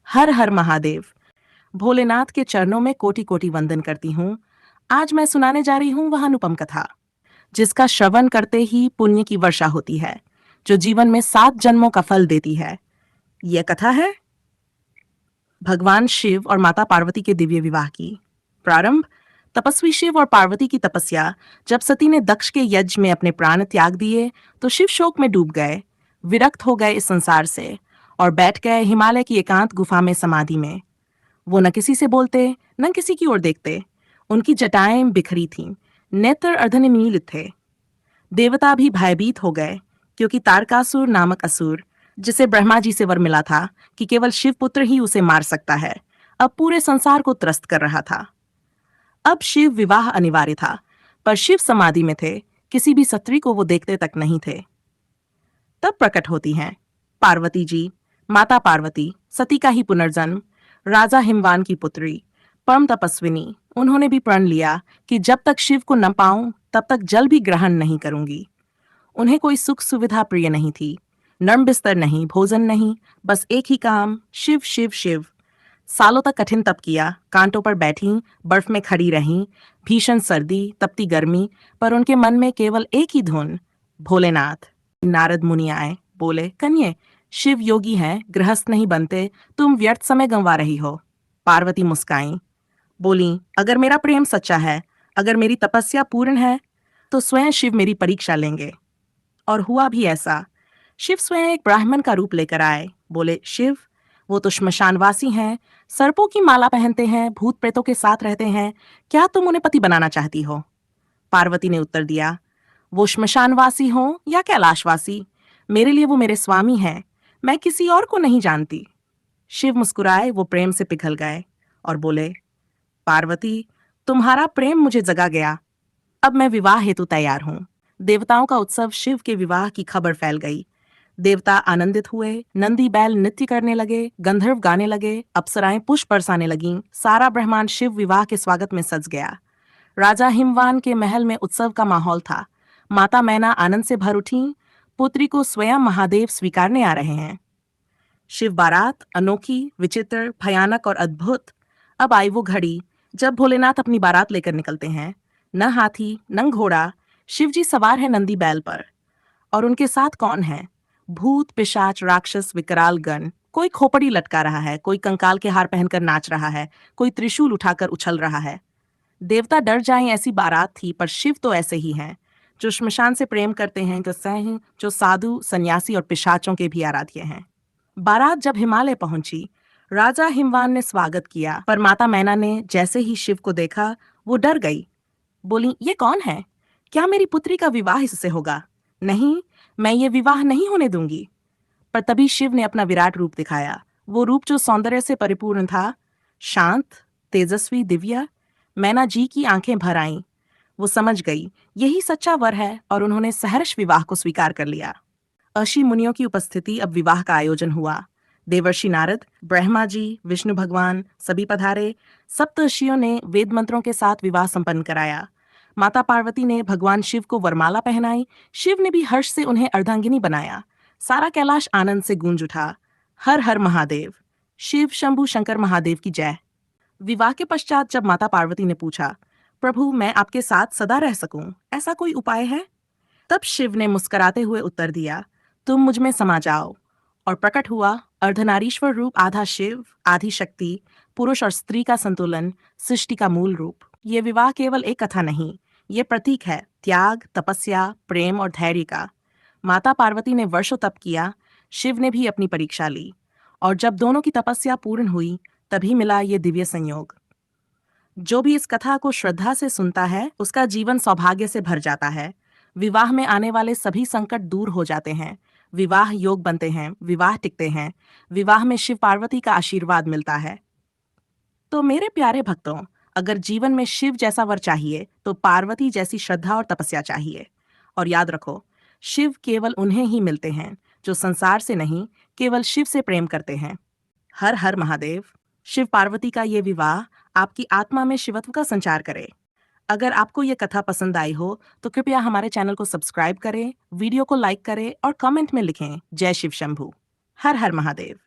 हर हर महादेव। भोलेनाथ के चरणों में कोटि कोटि वंदन करती हूँ। आज मैं सुनाने जा रही हूँ वह अनुपम कथा, जिसका श्रवण करते ही पुण्य की वर्षा होती है, जो जीवन में 7 जन्मों का फल देती है। यह कथा है भगवान शिव और माता पार्वती के दिव्य विवाह की। प्रारंभ तपस्वी शिव और पार्वती की तपस्या। जब सती ने दक्ष के यज्ञ में अपने प्राण त्याग दिए तो शिव शोक में डूब गए, विरक्त हो गए इस संसार से और बैठ गए हिमालय की एकांत गुफा में समाधि में। वो न किसी से बोलते, न किसी की ओर देखते। उनकी जटाएं बिखरी थीं, नेत्र अर्धनिमीलित थे। देवता भी भयभीत हो गए, क्योंकि तारकासुर नामक असुर, जिसे ब्रह्मा जी से वर मिला था कि केवल शिव पुत्र ही उसे मार सकता है, अब पूरे संसार को त्रस्त कर रहा था। अब शिव विवाह अनिवार्य था, पर शिव समाधि में थे, किसी भी स्त्री को वो देखते तक नहीं थे। तब प्रकट होती हैं पार्वती जी, माता पार्वती, सती का ही पुनर्जन्म, राजा हिमवान की पुत्री, परम तपस्विनी। उन्होंने भी प्रण लिया कि जब तक शिव को न पाऊं तब तक जल भी ग्रहण नहीं करूंगी। उन्हें कोई सुख सुविधा प्रिय नहीं थी, नर्म बिस्तर नहीं, भोजन नहीं, बस एक ही काम, शिव शिव शिव। सालों तक कठिन तप किया, कांटों पर बैठी, बर्फ में खड़ी रहीं, भीषण सर्दी, तपती गर्मी, पर उनके मन में केवल एक ही धुन, भोलेनाथ। नारद मुनि आए, बोले, कन्ये, शिव योगी हैं, गृहस्थ नहीं बनते, तुम व्यर्थ समय गंवा रही हो। पार्वती मुस्काई, बोली, अगर मेरा प्रेम सच्चा है, अगर मेरी तपस्या पूर्ण है, तो स्वयं शिव मेरी परीक्षा लेंगे। और हुआ भी ऐसा। शिव स्वयं एक ब्राह्मण का रूप लेकर आए, बोले, शिव, वो तो श्मशानवासी हैं, सर्पों की माला पहनते हैं, भूत प्रेतों के साथ रहते हैं, क्या तुम उन्हें पति बनाना चाहती हो? पार्वती ने उत्तर दिया, वो श्मशानवासी हो या कैलाशवासी, मेरे लिए वो मेरे स्वामी हैं, मैं किसी और को नहीं जानती। शिव मुस्कुराए, वो प्रेम से पिघल गए और बोले, पार्वती, तुम्हारा प्रेम मुझे जगा गया, अब मैं विवाह हेतु तैयार हूं। देवताओं का उत्सव शिव के विवाह की खबर फैल गई। देवता आनंदित हुए, नंदी बैल नृत्य करने लगे, गंधर्व गाने लगे, अप्सराएं पुष्प बरसाने लगीं, सारा ब्रह्मांड शिव विवाह के स्वागत में सज गया। राजा हिमवान के महल में उत्सव का माहौल था। माता मैना आनंद से भर उठी, पुत्री को स्वयं महादेव स्वीकारने आ रहे हैं। शिव बारात अनोखी, विचित्र, भयानक और अद्भुत। अब आई वो घड़ी जब भोलेनाथ अपनी बारात लेकर निकलते हैं। न हाथी न घोड़ा, शिवजी सवार है नंदी बैल पर। और उनके साथ कौन है? भूत पिशाच राक्षस विकराल गण। कोई खोपड़ी लटका रहा है, कोई कंकाल के हार पहनकर नाच रहा है, कोई त्रिशूल उठाकर उछल रहा है। देवता डर जाएं ऐसी बारात थी, पर शिव तो ऐसे ही हैं, जो श्मशान से प्रेम करते हैं, तो सह जो साधु सन्यासी और पिशाचों के भी आराध्य हैं। बारात जब हिमालय पहुंची, राजा हिमवान ने स्वागत किया, पर माता मैना ने जैसे ही शिव को देखा, वो डर गई। बोली, ये कौन है? क्या मेरी पुत्री का विवाह इससे होगा? नहीं, मैं ये विवाह नहीं होने दूंगी। पर तभी शिव ने अपना विराट रूप दिखाया, वो रूप जो सौंदर्य से परिपूर्ण था, शांत, तेजस्वी, दिव्य। मैना जी की आंखें भर आईं। वो समझ गई, यही सच्चा वर है, और उन्होंने सहर्ष विवाह को स्वीकार कर लिया। ऋषि मुनियों की उपस्थिति, अब विवाह का आयोजन हुआ। देवर्षि नारद, ब्रह्मा जी, विष्णु भगवान सभी पधारे। सप्त ऋषियों ने वेद मंत्रों के साथ विवाह संपन्न कराया। माता पार्वती ने भगवान शिव को वरमाला पहनाई, शिव ने भी हर्ष से उन्हें अर्धांगिनी बनाया। सारा कैलाश आनंद से गूंज उठा, हर हर महादेव, शिव शंभु शंकर महादेव की जय। विवाह के पश्चात जब माता पार्वती ने पूछा, प्रभु, मैं आपके साथ सदा रह सकूं, ऐसा कोई उपाय है? तब शिव ने मुस्कुराते हुए उत्तर दिया, तुम मुझ में समा जाओ। और प्रकट हुआ अर्धनारीश्वर रूप, आधा शिव आधी शक्ति, पुरुष और स्त्री का संतुलन, सृष्टि का मूल रूप। ये विवाह केवल एक कथा नहीं, ये प्रतीक है त्याग, तपस्या, प्रेम और धैर्य का। माता पार्वती ने वर्षों तप किया, शिव ने भी अपनी परीक्षा ली, और जब दोनों की तपस्या पूर्ण हुई, तभी मिला ये दिव्य संयोग। जो भी इस कथा को श्रद्धा से सुनता है, उसका जीवन सौभाग्य से भर जाता है। विवाह में आने वाले सभी संकट दूर हो जाते हैं, विवाह योग बनते हैं, विवाह टिकते हैं, विवाह में शिव पार्वती का आशीर्वाद मिलता है। तो मेरे प्यारे भक्तों, अगर जीवन में शिव जैसा वर चाहिए, तो पार्वती जैसी श्रद्धा और तपस्या चाहिए। और याद रखो, शिव केवल उन्हें ही मिलते हैं जो संसार से नहीं, केवल शिव से प्रेम करते हैं। हर हर महादेव। शिव पार्वती का ये विवाह आपकी आत्मा में शिवत्व का संचार करे। अगर आपको ये कथा पसंद आई हो, तो कृपया हमारे चैनल को सब्सक्राइब करें, वीडियो को लाइक करें और कमेंट में लिखें, जय शिव शंभू। हर हर महादेव।